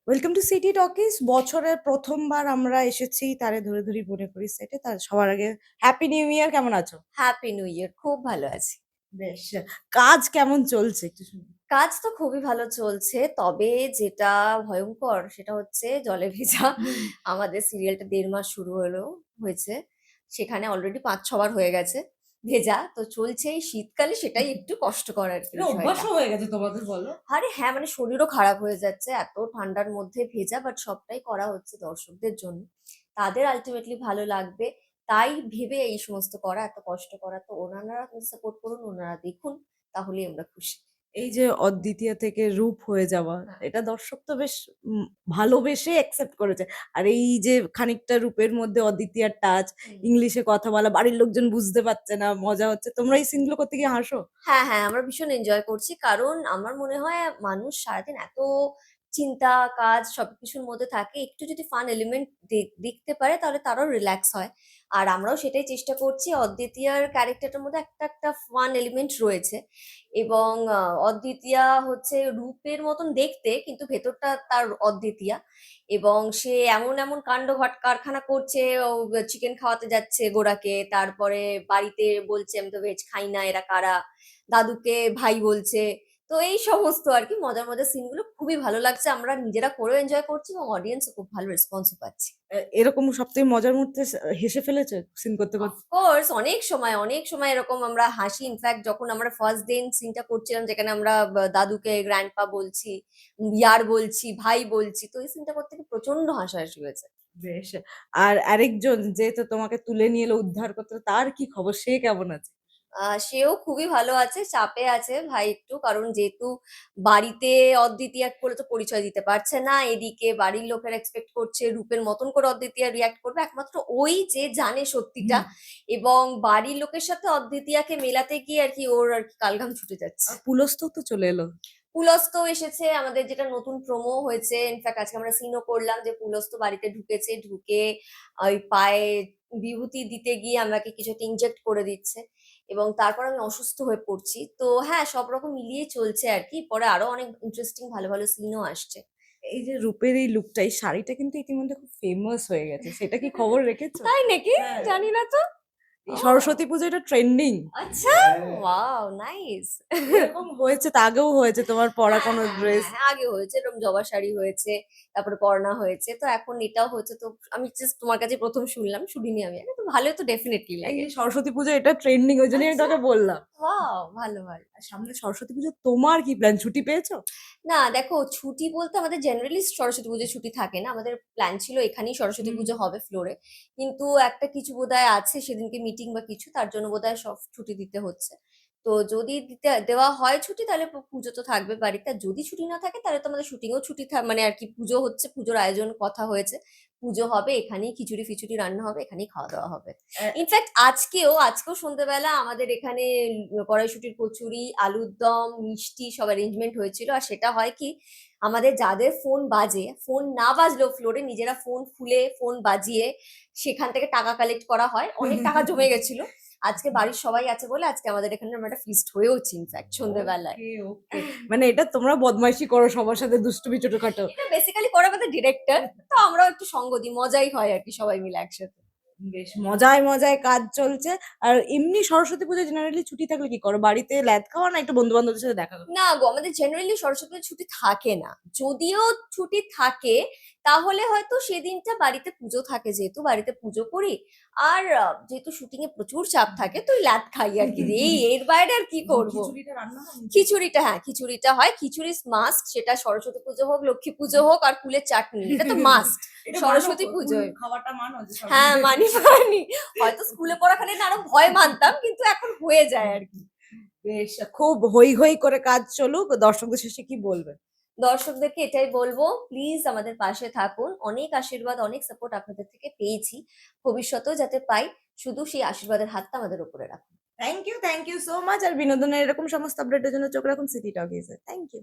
Welcome to city talkies. বছরের প্রথমবার আমরা এসেছি তারে ধরে ধরি মনে করি সেটে। তার সবার আগে হ্যাপি নিউ ইয়ার। কেমন আছো? Happy new year. খুব ভালো আছি। বেশ। কাজ কেমন চলছে একটু শুনি। কাজ তো খুবই ভালো চলছে, তবে যেটা ভয়ঙ্কর সেটা হচ্ছে জলে ভেজা। আমাদের সিরিয়ালটা ১.৫ মাস শুরু হয়েছে, সেখানে অলরেডি ৫-৬ বার হয়ে গেছে ভেজা। তো চলছে এই শীতকালে, সেটাই একটু কষ্টকর আর কি এটা বিষয়টা। অভ্যাসও হয়ে গেছে তোমাদের, বলো। আরে হ্যাঁ, মানে শরীরও খারাপ হয়ে যাচ্ছে এত ঠান্ডার মধ্যে ভেজা, বাট সবটাই করা হচ্ছে দর্শকদের জন্য। তাদের আলটিমেটলি ভালো লাগবে, তাই ভেবে এই সমস্ত করা, এত কষ্ট করা। তো ওনারা সাপোর্ট করুন, ওনারা দেখুন, তাহলেই আমরা খুশি। এই যে অদ্বিতীয়া থেকে রূপ হয়ে যাওয়া, এটা দর্শক তো বেশ উম, ভালোবেসে অ্যাকসেপ্ট করেছে। আর এই যে খানিকটা রূপের মধ্যে অদ্বিতীয়ার টাচ, ইংলিশে কথা বলা, বাড়ির লোকজন বুঝতে পারছে না, মজা হচ্ছে। তোমরা এই সিনগুলো করতে গিয়ে হাসো? হ্যাঁ, হ্যাঁ, আমরা ভীষণ এনজয় করছি। কারণ আমার মনে হয় মানুষ সারাদিন এত চিন্তা, কাজ সবকিছুর মধ্যে থাকে। একটু যদি ফান এলিমেন্ট দেখতে পারে তাহলে তারাও রিল্যাক্স হয়। আর আমরাও সেটাই চেষ্টা করছি। অদ্বিতীয়ার ক্যারেক্টারটার মধ্যে একটা ফান এলিমেন্ট রয়েছে। এবং অদ্বিতীয়া হচ্ছে রূপের মতন দেখতে, কিন্তু ভেতরটা তার অদ্বিতীয়া। এবং সে এমন কাণ্ড কারখানা করছে। ও চিকেন খাওয়াতে যাচ্ছে গোরাকে। তারপরে বাড়িতে বলছে, "আমি তো ভেজ খাই না, এরা কারা?" দাদুকে ভাই বলছে। তো এই সমস্ত আরকি মজার সিনগুলো খুবই ভালো লাগছে। আমরা নিজেরা করেও এনজয় করছি এবং অডিয়েন্সও খুব ভালো রেসপন্সও পাচ্ছি। এরকম সবথেকে মজার মুহূর্তে হেসে ফেলেছে সিন করতে করতে? অফকোর্স অনেক সময় এরকম আমরা হাসি। ইনফ্যাক্ট যখন আমরা ফার্স্ট দিন সিনটা করছিলাম, যেখানে আমরা দাদুকে গ্র্যান্ডপা বলছি, ইয়ার বলছি, ভাই বলছি। তো এই সিনটা করতে গিয়ে প্রচন্ড হাসাহাসি হয়েছে। বেশ। আর আরেকজন যে তো তোমাকে তুলে নিয়ে এলো উদ্ধার করতে, তার কি খবর? সে কেমন আছে? সেও খুবই ভালো আছে, চাপে আছে ভাই একটু। কারণ যেহেতু বাড়িতে অদ্বিতীয়া করে তো পরিচয় দিতে পারছে না। এদিকে বাড়ির লোকেরা এক্সপেক্ট করছে রূপের মতন করে অদ্বিতীয়া রিঅ্যাক্ট করবে। একমাত্র ওই যে জানে সত্যিটা। হুম। এবং বাড়ির লোকের সাথে অদ্বিতীয়াকে মেলাতে গিয়ে আরকি ওর আরকি কালঘাম ছুটে যাচ্ছে। পুলস্তও তো চলে এলো। পুলস্ত এসেছে, আমাদের যেটা নতুন প্রোমো হয়েছে। ইনফ্যাক্ট আজকে আমরা সিনও করলাম যে পুলস্ত বাড়িতে ঢুকেছে। ঢুকে ওই পায়ে বিভূতি দিতে গিয়ে আমাকে কিছু একটা ইনজেক্ট করে দিচ্ছে। এবং তারপর আমি অসুস্থ হয়ে পড়ছি। তো হ্যাঁ, সব রকম মিলিয়েই চলছে আরকি। পরে আরো অনেক ইন্টারেস্টিং ভালো সিনও আসছে। এই যে রূপের এই লুকটা, এই শাড়িটা কিন্তু ইতিমধ্যে খুব ফেমাস হয়ে গেছে। সেটা কি খবর রেখেছো? তাই নাকি? হ্যাঁ। জানি না তো। এই ও! সরস্বতী পুজো এটা ট্রেন্ডিং। আচ্ছা! ওয়াও! নাইস। এরকম হয়েছে তো, আগেও হয়েছে তোমার পরা হ্যাঁ, কোনো হ্যাঁ, ড্রেস? হ্যাঁ, হ্যাঁ, আগে হয়েছে এরকম জবা শাড়ি হয়েছে, তারপরে পরনা হয়েছে। তো এখন এটাও হচ্ছে। তো আমি জাস্ট তোমার কাছে ১ম শুনলাম, শুনিনি আমি আগে। তো ভালোই তো ডেফিনিটলি এই লাগে। যে সরস্বতী পুজো এটা ট্রেন্ডিং, ওই জন্যই আমি আচ্ছা, তোকে বললাম। ওয়াও! ভালো। আর সামনে সরস্বতী পুজো, তোমার কি প্ল্যান? ছুটি পেয়েছো? না দেখো, ছুটি বলতে আমাদের জেনারেলি সরস্বতী পুজোয় ছুটি থাকে না। আমাদের প্ল্যান ছিল এখানেই সরস্বতী হুম। পুজো হবে ফ্লোরে। কিন্তু একটা কিছু বোধহয় আছে সেদিনকে মিটিং বা কিছু, তার জন্য বোধহয় সব ছুটি দিতে হচ্ছে। তো যদি দেওয়া হয় ছুটি, তাহলে পুজো তো থাকবে বাড়িতে। আর যদি ছুটি না থাকে তাহলে তো আমাদের শুটিংও ছুটি মানে আর কি, পুজো হচ্ছে, পুজোর আয়োজন কথা হয়েছে। পুজো হবে এখানেই, খিচুড়ি-ফিচুড়ি রান্না হবে, এখানেই খাওয়া-দাওয়া হবে। ইনফ্যাক্ট আজকেও সন্ধ্যেবেলা আমাদের এখানে কড়াইশুঁটির কচুরি, আলুর দম, মিষ্টি সব অ্যারেঞ্জমেন্ট হয়েছিল। আর সেটা হয় কি, আমাদের যাদের ফোন বাজে, ফোন না বাজলেও ফ্লোরে নিজেরা ফোন খুলে ফোন বাজিয়ে সেখান থেকে টাকা কালেক্ট করা হয়। অনেক টাকা জমে গেছিল। আজকে বাড়ির সবাই আছে বলে আজকে আমাদের এখানে এরম একটা ফিস্ট হয়েওছে ইনফ্যাক্ট সন্ধ্যেবেলায়। ওকে, ওকে। মানে এটা তোমরা বদমাইশি করো সবার সাথে, দুষ্টুমি ছোটখাটো? এটা বেসিক্যালি করে আমাদের ডিরেক্টর। তো আমরাও একটু সঙ্গ দিই। মজাই হয় আরকি সবাই মিলে একসাথে। বেশ মজায় মজায় কাজ চলছে। আর এমনি সরস্বতী পুজোয় জেনারেলি ছুটি থাকলে কি করো? বাড়িতে ল্যাদ খাওয়া, না একটু বন্ধু বান্ধবদের সাথে দেখা করো? না গো, আমাদের জেনারেলি সরস্বতী পুজোর ছুটি থাকে না। যদিও ছুটি থাকে, তাহলে হয়তো সেদিনটা বাড়িতে পুজো থাকে, যেহেতু বাড়িতে পুজো করি। আর যেহেতু শুটিং এ প্রচুর চাপ থাকে, তো ওই ল্যাদ খাই আরকি। এর বাইরে আর কি করব? খিচুড়িটা রান্না হয় নিজে? খিচুড়িটা, হ্যাঁ, খিচুড়িটা হয়। খিচুড়ি ইস মাস্ট। সেটা সরস্বতী পুজো হোক, লক্ষ্মী পুজো হোক, আর কুলের চাটনি। এটা তো মাস্ট এটা মানো সরস্বতী তো, কুল পুজোয়। খাওয়াটা মানো যে হ্যাঁ, সরস্বতী? মানি। হয়তো স্কুলে পড়াকালীন আরো ভয় মানতাম, কিন্তু এখন হয়ে যায় আরকি। বেশ, খুব হৈ হৈ করে কাজ চলুক। দর্শকদের শেষে কি বলবে? দর্শকদেরকে এটাই বলবো, প্লিজ আমাদের পাশে থাকুন। অনেক আশীর্বাদ, অনেক সাপোর্ট আপনাদের থেকে পেয়েছি। ভবিষ্যতেও যাতে পাই, শুধু সেই আশীর্বাদের হাতটা আমাদের উপরে রাখুন। Thank you so much. আর বিনোদনের এরকম সমস্ত আপডেটের জন্য চোখ রাখুন সিটি টকিজে। Thank you.